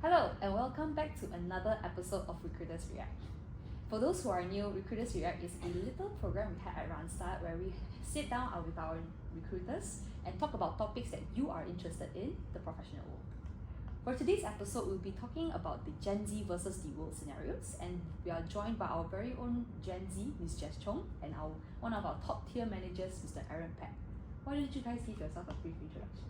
Hello and welcome back to another episode of Recruiters React. For those who are new, Recruiters React is a little program we had at Randstad where we sit down with our recruiters and talk about topics that you are interested in, the professional world. For today's episode, we'll be talking about the Gen Z versus the world scenarios, and we are joined by our very own Gen Z, Ms. Jess Chong, and one of our top tier managers, Mr. Aaron Peck. Why don't you guys give yourself a brief introduction?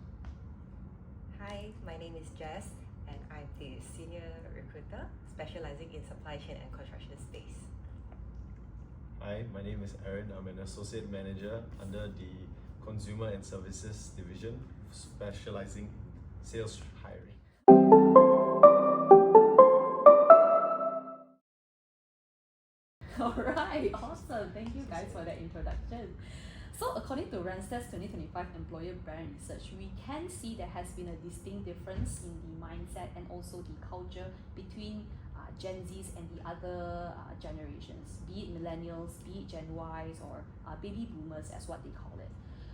Hi, my name is Jess and I'm the senior recruiter specializing in supply chain and construction space. Hi, my name is Aaron. I'm an associate manager under the Consumer and Services Division, specializing in sales hiring. Alright, awesome. Thank you guys for that introduction. So according to Randstad's 2025 Employer Brand Research, we can see there has been a distinct difference in the mindset and also the culture between Gen Zs and the other generations, be it millennials, be it Gen Ys, or baby boomers as what they call it.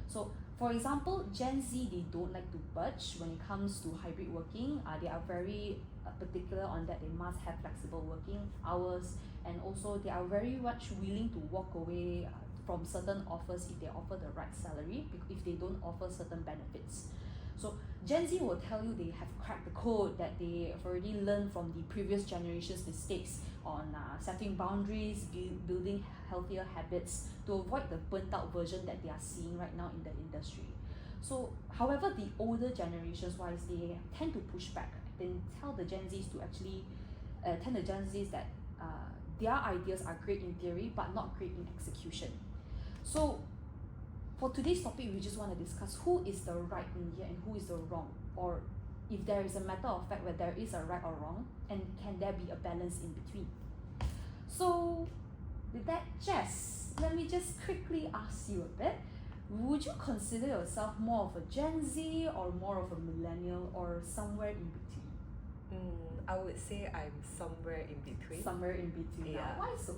So for example, Gen Z, they don't like to budge when it comes to hybrid working. They are very particular on that. They must have flexible working hours, and also they are very much willing to walk away from certain offers if they offer the right salary, if they don't offer certain benefits. So Gen Z will tell you they have cracked the code, that they have already learned from the previous generation's mistakes on setting boundaries, building healthier habits to avoid the burnt out version that they are seeing right now in the industry. So however, the older generations wise, they tend to push back and tell the Gen Zs to actually tell the Gen Zs that their ideas are great in theory but not great in execution. So for today's topic, we just want to discuss who is the right in here and who is the wrong, or if there is a matter of fact where there is a right or wrong, and can there be a balance in between. So with that, Jess, let me just quickly ask you a bit. Would you consider yourself more of a Gen Z or more of a millennial, or somewhere in between? I would say I'm somewhere in between. Somewhere in between. Yeah. Why so?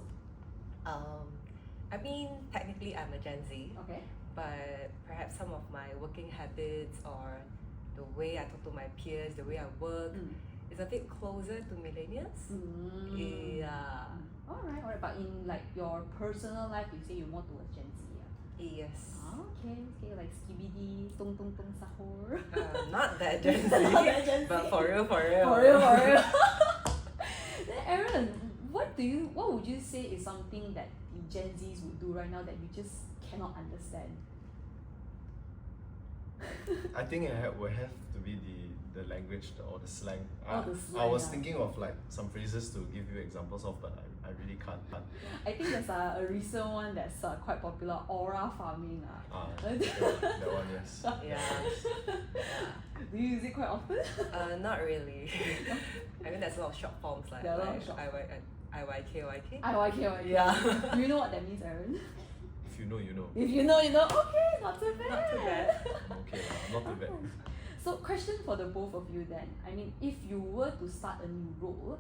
I mean, technically I'm a Gen Z, Okay. but perhaps some of my working habits or the way I talk to my peers, the way I work, is a bit closer to millennials. Yeah. Alright. But in like your personal life, you say you're more towards Gen Z. Yes. Okay, like skibidi, tung tung tung sahur. Not that Gen Z, Not that Gen Z. but for real. For real. Then Aaron, what would you say is something that the Gen Zs would do right now that you just cannot understand? I think it will have to be the language or the slang. The slang, I was yeah. thinking of like some phrases to give you examples of, but I really can't. I think there's a recent one that's quite popular, aura farming. That one, yes. Yeah. Do you use it quite often? Not really. I mean, there's a lot of short forms like There are a lot of short IYKYK. IYK. Yeah. Do you know what that means, Aaron? If you know, you know. If you know, you know. Okay, not too bad. Not too bad. Okay, not too bad. So question for the both of you then. I mean, if you were to start a new role,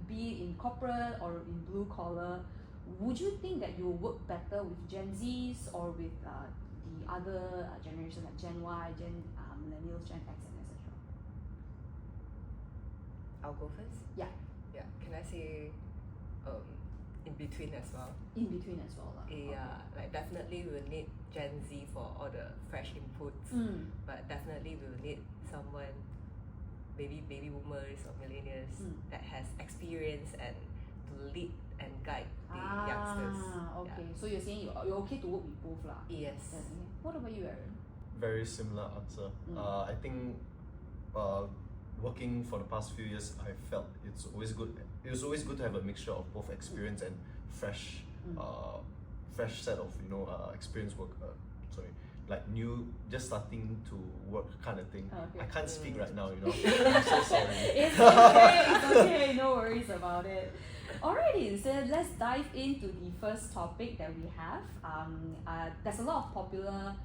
be it in corporate or in blue collar, would you think that you will work better with Gen Zs or with the other generations like Gen Y, Millennials, Gen X, and etc.? I'll go first. Yeah. Yeah. Can I say in between as well? In between as well. Yeah, like definitely we'll need Gen Z for all the fresh inputs, but definitely we'll need someone, maybe baby boomers or millennials that has experience and to lead and guide the youngsters. Okay. So you're saying you're okay to work with both lah? Yes. What about you, Aaron? Very similar answer. I think working for the past few years, I felt it's always good. It was always good to have a mixture of both experience and fresh set of experienced work. Like new, just starting to work kind of thing. Okay. I can't speak right now, I'm so sorry. It's okay, no worries about it. Alrighty, so let's dive into the first topic that we have. There's a lot of popular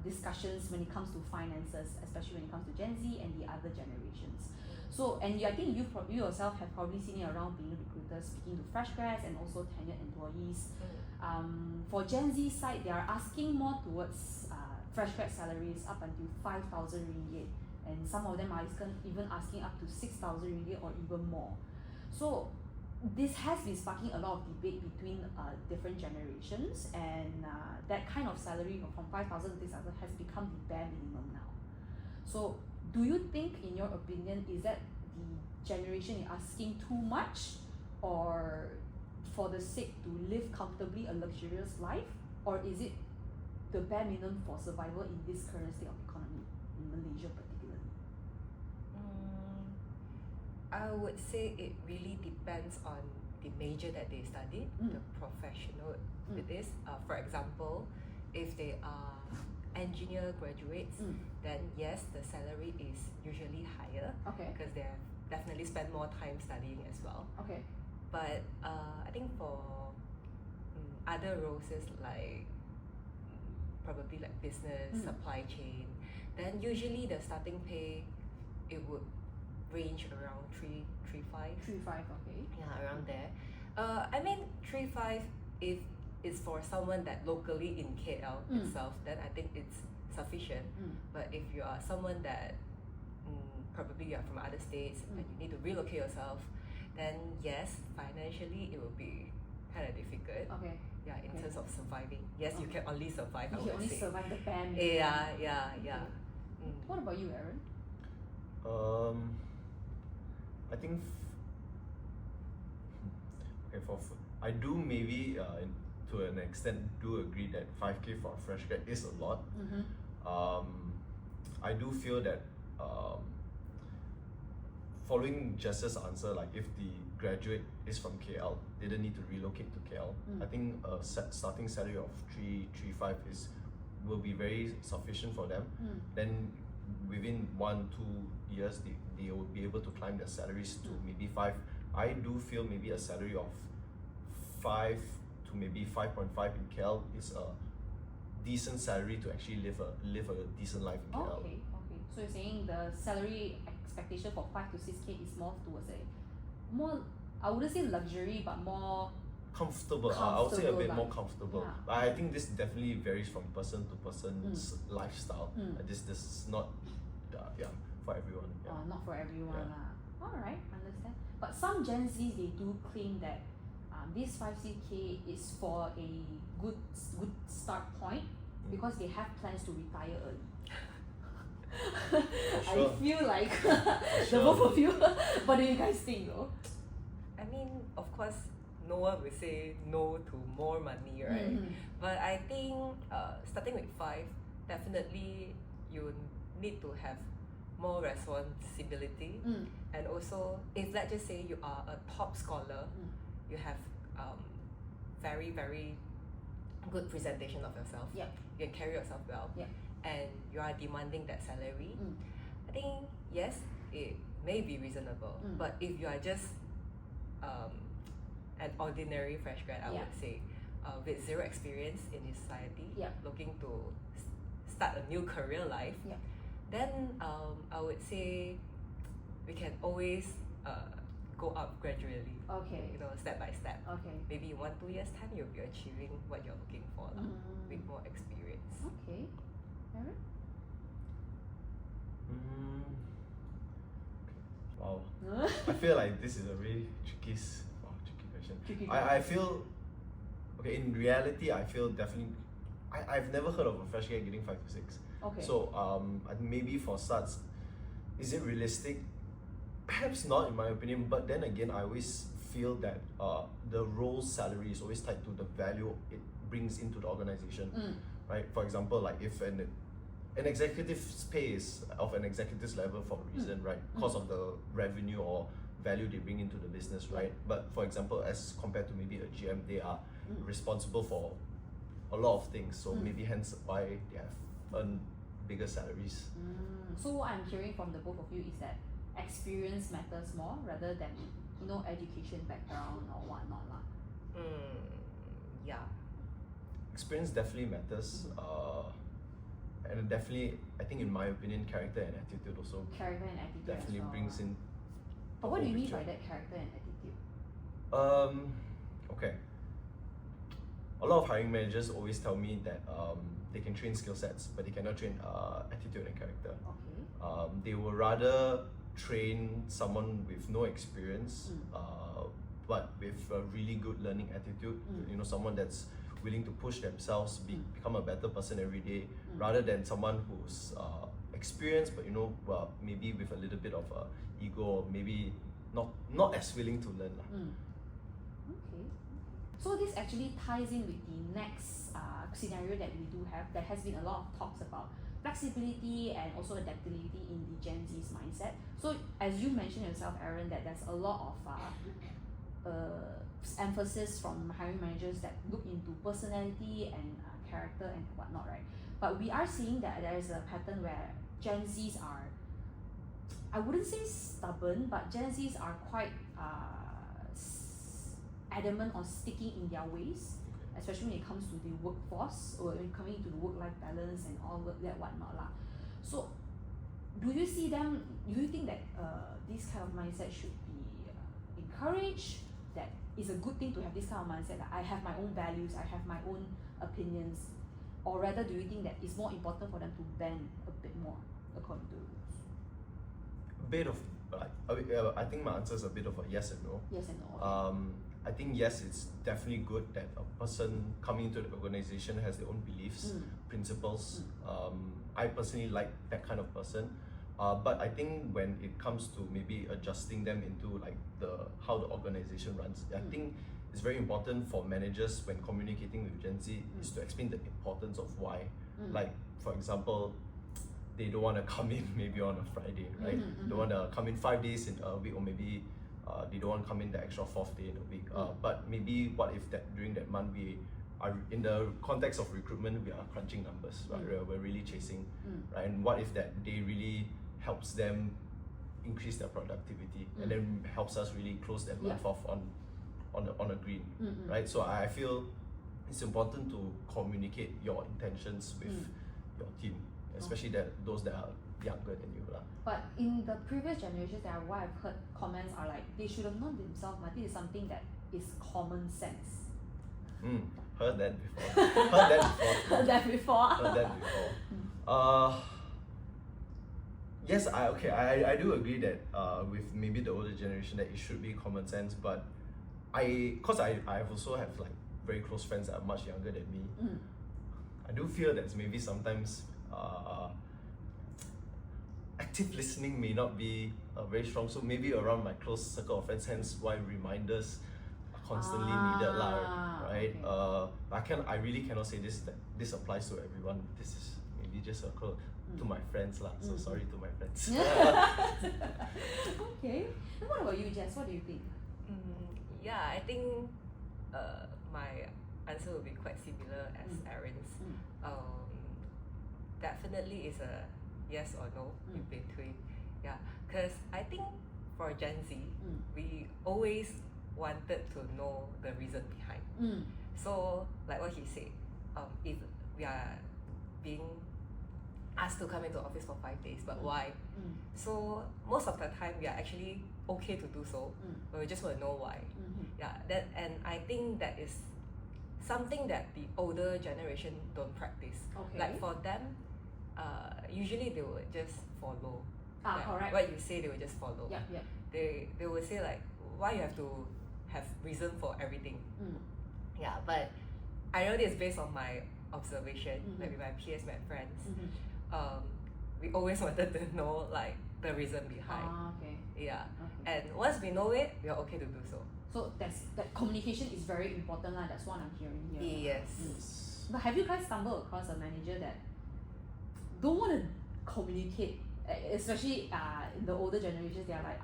discussions when it comes to finances, especially when it comes to Gen Z and the other generations. So, and I think you yourself have probably seen it around being recruiters, speaking to fresh grads and also tenured employees. For Gen Z side, they are asking more towards fresh grad salaries up until 5,000 ringgit and some of them are even asking up to 6,000 ringgit or even more. So this has been sparking a lot of debate between different generations, and that kind of salary from 5,000 to 6,000 has become the bare minimum now. So do you think, in your opinion, is that the generation is asking too much, or for the sake to live comfortably a luxurious life, or is it the bare minimum for survival in this current state of economy in Malaysia particularly? I would say it really depends on the major that they studied, the professional it is. For example, if they are engineer graduates, then yes, the salary is usually higher because they have definitely spent more time studying as well. But I think for other roles like probably like business, supply chain, then usually the starting pay, it would range around 3.5. 3.5, okay. Yeah, around there. I mean 3.5 if it's for someone that locally in KL itself, then I think it's sufficient. But if you are someone that probably you are from other states and you need to relocate yourself, then yes, financially it will be kind of difficult. Yeah, in terms of surviving. Yes, you can only survive. You I can would only say. survive the bare minimum. Yeah. What about you, Aaron? I think I do maybe to an extent do agree that 5K for a fresh grad is a lot. I do feel that following Jess's answer, like if the graduate is from KL, they don't need to relocate to KL. I think a starting salary of 3.5 will be very sufficient for them. Then within 1-2 years, they will be able to climb their salaries to maybe 5. I do feel maybe a salary of 5 to maybe 5.5 in KL is a decent salary to actually live a decent life in KL. Okay. So you're saying the salary expectation for 5 to 6K is more towards I wouldn't say luxury, but more comfortable. I would say a bit more life. comfortable. Yeah. But I think this definitely varies from person to person's lifestyle. This is not for everyone. Not for everyone. Alright, understand. But some Gen Zs, they do claim that this 5K is for a good start point because they have plans to retire early. Sure. I feel like the both of you, what do you guys think though? I mean, of course, no one will say no to more money, right? But I think starting with 5, definitely you need to have more responsibility. And also, if let's just say you are a top scholar, you have very, very good presentation of yourself. You can carry yourself well. And you are demanding that salary. I think yes, it may be reasonable. But if you are just an ordinary fresh grad, I would say, with zero experience in this society, looking to start a new career life, then I would say we can always go up gradually. Step by step. Maybe in 1-2 years time you'll be achieving what you're looking for with more experience. Aaron? Wow. I feel like this is a really tricky question. I feel in reality I feel definitely I've never heard of a fresh grad getting 5 to 6. So maybe for starts, is it realistic? Perhaps not, in my opinion, but then again I always feel that the role salary is always tied to the value it brings into the organization. Right? For example, like if an executive's pay is of an executive's level for a reason, right? Because of the revenue or value they bring into the business, right? But for example, as compared to maybe a GM, they are responsible for a lot of things, so maybe hence why they have earned bigger salaries. So what I'm hearing from the both of you is that experience matters more rather than education background or whatnot lah. Yeah. Experience definitely matters, and definitely, I think in my opinion, character and attitude also Character and attitude definitely as well. brings in. But what do you mean by that, character and attitude? Okay. A lot of hiring managers always tell me that they can train skill sets, but they cannot train attitude and character. Okay. They will rather train someone with no experience, but with a really good learning attitude. You know, someone that's willing to push themselves, become a better person every day, rather than someone who's experienced, but you know, maybe with a little bit of ego, or maybe not as willing to learn. Okay. So this actually ties in with the next scenario that we do have. There has been a lot of talks about flexibility and also adaptability in the Gen Z's mindset. So as you mentioned yourself, Aaron, that there's a lot of emphasis from hiring managers that look into personality and character and whatnot, right? But we are seeing that there is a pattern where Gen Zs are, I wouldn't say stubborn, but Gen Zs are quite adamant on sticking in their ways, especially when it comes to the workforce or when coming to the work-life balance and all that whatnot lah. So, do you think that this kind of mindset should be encouraged? That is a good thing to have this kind of mindset. That I have my own values, I have my own opinions, or rather, do you think that it's more important for them to bend a bit more according to rules? A bit of I think my answer is a bit of a yes and no. Yes and no. I think yes, it's definitely good that a person coming into the organization has their own beliefs, principles. I personally like that kind of person. But I think when it comes to maybe adjusting them into like how the organization runs, I think it's very important for managers when communicating with Gen Z is to explain the importance of why. Like for example, they don't want to come in maybe on a Friday, right? They want to come in 5 days in a week, or maybe they don't want to come in the extra 4th day in a week. But maybe what if that during that month we are in the context of recruitment, we are crunching numbers, right? We're really chasing, right? And what if that day really helps them increase their productivity and then helps us really close that month off on a green, right? So I feel it's important to communicate your intentions with your team, especially those that are younger than you. But in the previous generations, what I've heard comments are like, they should have known themselves, but this is something that is common sense. Heard that before. Heard that before. Yes, I do agree that with maybe the older generation that it should be common sense, but I also have like very close friends that are much younger than me. I do feel that maybe sometimes active listening may not be very strong, so maybe around my close circle of friends, hence why reminders are constantly needed lah, right? Okay. I really cannot say that this applies to everyone. This is maybe just to my friends lah, so sorry to my friends. Okay, and what about you, Jess? What do you think? Yeah, I think my answer will be quite similar as Aaron's. Definitely is a yes or no in between. Yeah, because I think for Gen Z, we always wanted to know the reason behind. So like what he said, if we are being asked to come into office for 5 days, but why? So most of the time we are actually okay to do so, but we just want to know why. Yeah, and I think that is something that the older generation don't practice. Okay. Like for them, usually they would just follow. Correct. What you say, they will just follow. Yep. They will say like, why you have to have reason for everything? Yeah, but I know this based on my observation, like with my peers, my friends. We always wanted to know like the reason behind. Okay. Yeah. Okay. And once we know it, we are okay to do so. So that communication is very important lah. That's what I'm hearing here. Yes. But have you guys stumbled across a manager that don't want to communicate, especially in the older generations? They are like,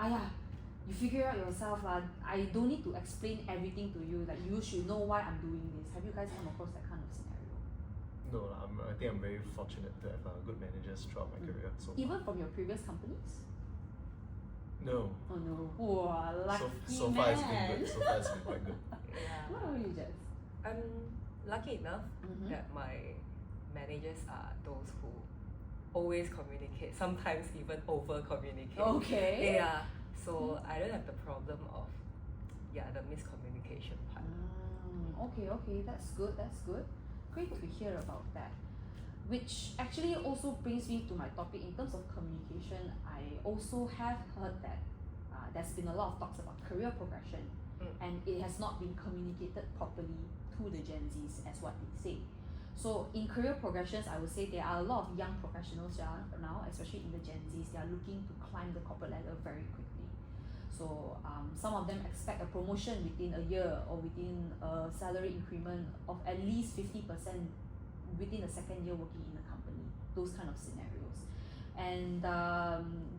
you figure out yourself lah. I don't need to explain everything to you. Like you should know why I'm doing this. Have you guys come across that kind of scenario? No, I think I'm very fortunate to have good managers throughout my career. So even from your previous companies? No. Oh no. Wow, lucky so far it's been good. So far it's been quite good. Yeah. What about you, Jess? I'm lucky enough that my managers are those who always communicate, sometimes even over communicate. Okay. Yeah. So I don't have the problem of the miscommunication part. Okay, that's good. Great to hear about that. which actually also brings me to my topic in terms of communication. I also have heard that there's been a lot of talks about career progression, and it has not been communicated properly to the Gen Zs as what they say. So in career progressions, I would say there are a lot of young professionals now, especially in the Gen Zs, they are looking to climb the corporate ladder very quickly. So some of them expect a promotion within a year or within a salary increment of at least 50% within the second year working in a company, those kind of scenarios. And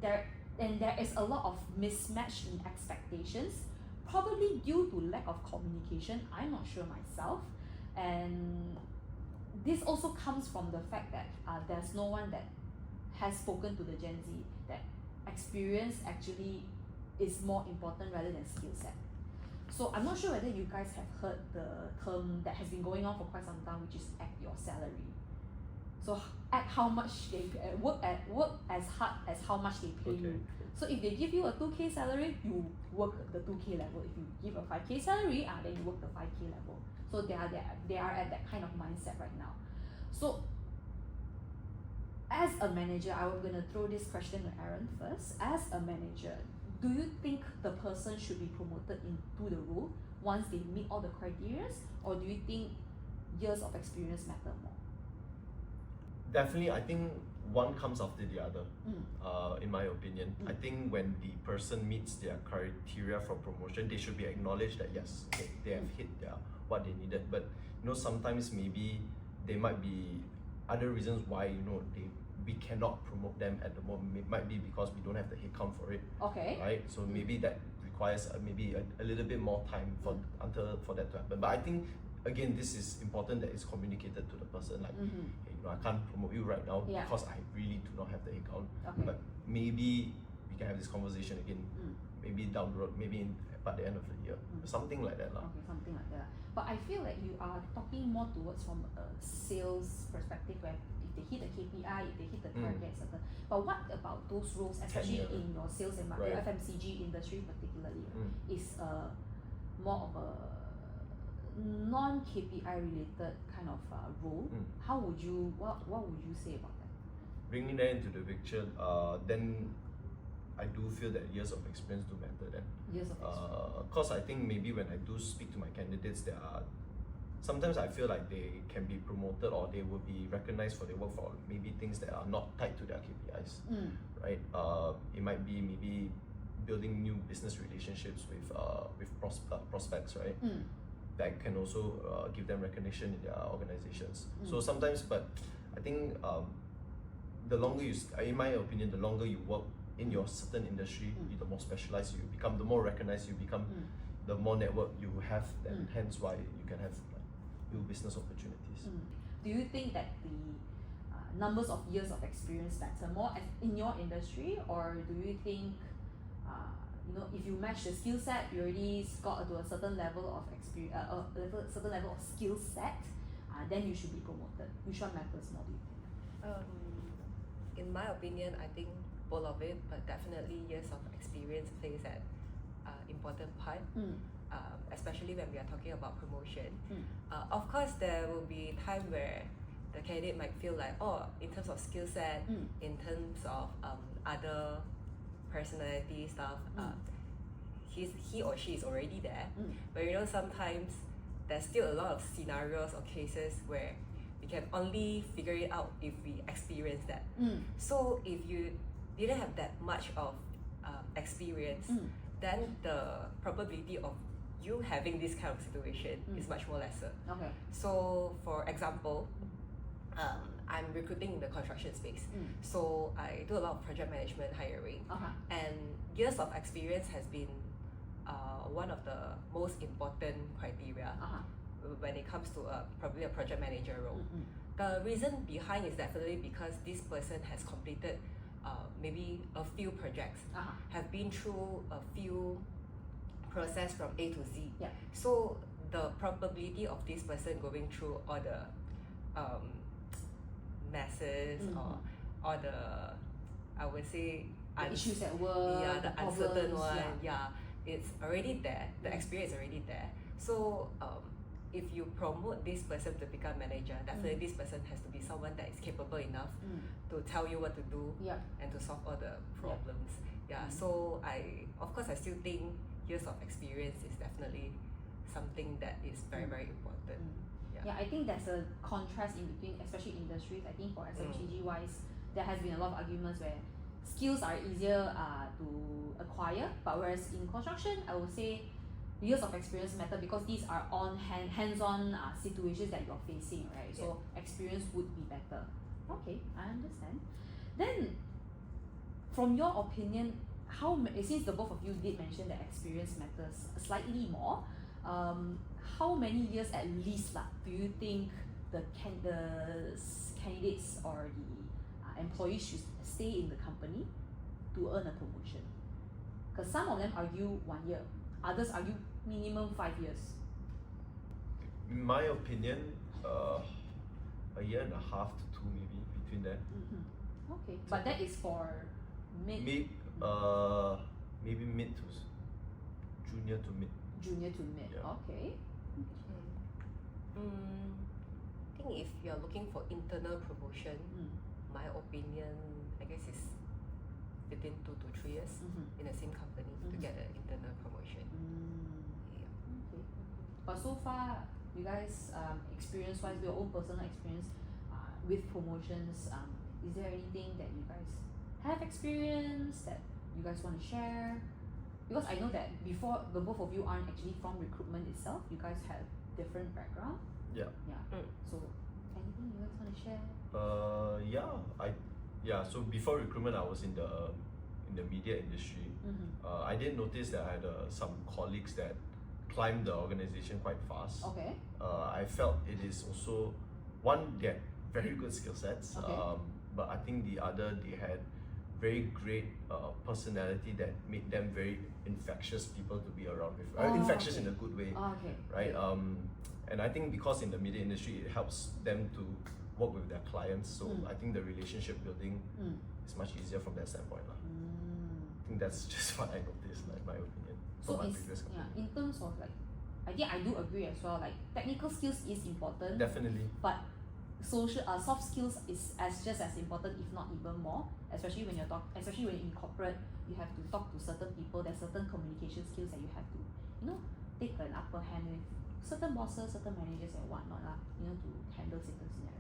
there is a lot of mismatch in expectations, probably due to lack of communication. I'm not sure myself. And this also comes from the fact that there's no one that has spoken to the Gen Z that experience actually is more important rather than skill set. So I'm not sure whether you guys have heard the term that has been going on for quite some time, which is at your salary. So at how much they work as hard as how much they pay you. So if they give you a 2K salary, you work the 2K level. If you give a 5K salary, then you work the 5K level. So they are at that kind of mindset right now. So as a manager, I'm gonna throw this question to Aaron first. As a manager, do you think the person should be promoted into the role once they meet all the criteria, or do you think years of experience matter more? Definitely, I think one comes after the other. In my opinion, I think when the person meets their criteria for promotion, they should be acknowledged that yes, they have hit what they needed. But sometimes maybe there might be other reasons why we cannot promote them at the moment. It might be because we don't have the headcount for it. Okay. Right. So maybe that requires maybe a little bit more time for that to happen. But I think again, this is important that it's communicated to the person. Like, hey, I can't promote you right now because I really do not have the headcount. Okay. But maybe we can have this conversation again. Maybe down the road. Maybe by the end of the year. Something like that. Okay, something like that. But I feel like you are talking more towards from a sales perspective, where if they hit the KPI, if they hit the target, etc. But what about those roles, especially in your sales and marketing, FMCG industry particularly, is more of a non-KPI related kind of role? What would you say about that? Bringing that into the picture, then I do feel that years of experience do matter then. Years of experience. Because I think maybe when I do speak to my candidates, sometimes I feel like they can be promoted or they will be recognized for their work for maybe things that are not tied to their KPIs, right? It might be maybe building new business relationships with prospects, right? That can also give them recognition in their organizations. So sometimes, but I think the longer in my opinion, the longer you work in your certain industry, the more specialized you become, the more recognized you become, the more network you have, and hence why you can have new business opportunities. Do you think that the numbers of years of experience matter more in your industry, or do you think if you match the skill set, you already got to a certain level of experience, certain level of skill set, then you should be promoted? Which one matters more, do you think? In my opinion, I think both of it, but definitely years of experience plays an important part, especially when we are talking about promotion. Of course, there will be time where the candidate might feel like, in terms of skill set, in terms of other personality stuff, he or she is already there. But sometimes there's still a lot of scenarios or cases where we can only figure it out if we experience that. So if you didn't have that much of experience, then the probability of you having this kind of situation is much more lesser. Okay. So for example, I'm recruiting in the construction space. So I do a lot of project management hiring. And years of experience has been one of the most important criteria when it comes to probably a project manager role. The reason behind is definitely because this person has completed maybe a few projects, have been through a few process from A to Z. So the probability of this person going through all the messes or all the, I would say, the issues at work, the uncertain one, it's already there. The experience is already there. So if you promote this person to become manager, definitely this person has to be someone that is capable enough to tell you what to do and to solve all the problems. So of course I still think years of experience is definitely something that is very, very important. I think there's a contrast in between, especially industries. I think for FMCG wise, there has been a lot of arguments where skills are easier to acquire, but whereas in construction, I would say years of experience matter because these are hands-on situations that you're facing, right? So experience would be better. Okay, I understand. Then, from your opinion, since the both of you did mention that experience matters slightly more, how many years at least do you think the candidates or the employees should stay in the company to earn a promotion? Because some of them argue 1 year, others argue minimum 5 years. In my opinion, a year and a half to two maybe between that. Okay, but that is for maybe mid to junior to mid. Junior to mid, okay. I think if you're looking for internal promotion, my opinion, I guess, is within 2 to 3 years in the same company to get an internal promotion. Okay. But so far, you guys, experience-wise, your own personal experience with promotions, is there anything that you guys have experienced that you guys want to share? Because I know that before, the both of you aren't actually from recruitment itself. You guys have different background. So anything you guys want to share? So before recruitment, I was in the media industry. I did notice that I had some colleagues that climbed the organization quite fast. Okay. I felt it is also one, they had very good skill sets, but I think the other, they had very great personality that made them very infectious people to be around with. Infectious in a good way, right? And I think because in the media industry, it helps them to work with their clients. So I think the relationship building is much easier from that standpoint. I think that's just what I noticed, like my opinion. So from my previous company. in terms of I think I do agree as well. Like technical skills is important. Definitely. But social soft skills is just as important, if not even more. Especially when especially when you're in corporate, you have to talk to certain people. There's certain communication skills that you have to, take an upper hand with certain bosses, certain managers and whatnot, to handle certain scenarios.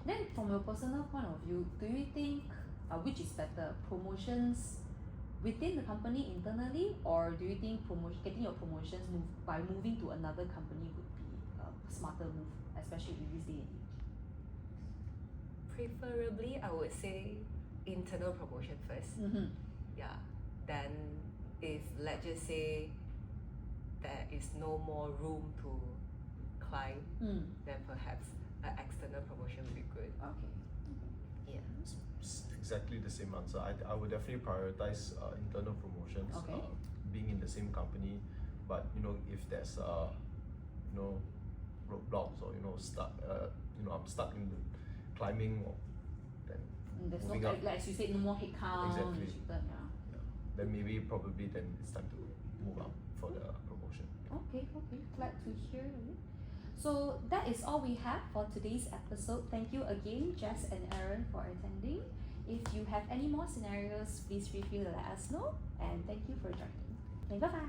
Then from your personal point of view, do you think which is better, promotions within the company internally, or do you think getting your promotions by moving to another company would be a smarter move, especially in this day and age? Preferably, I would say internal promotion first. Then if let's just say there is no more room to climb, then perhaps an external promotion would be good. Okay. It's exactly the same answer. I would definitely prioritize internal promotions, being in the same company. But if there's roadblocks or I'm stuck in the climbing, then there's moving no, up. like you said, no more headcount. Exactly. Then Probably then it's time to move up for the promotion. Okay, glad to hear it. So that is all we have for today's episode. Thank you again, Jess and Aaron, for attending. If you have any more scenarios, please feel free to let us know. And thank you for joining. Bye bye.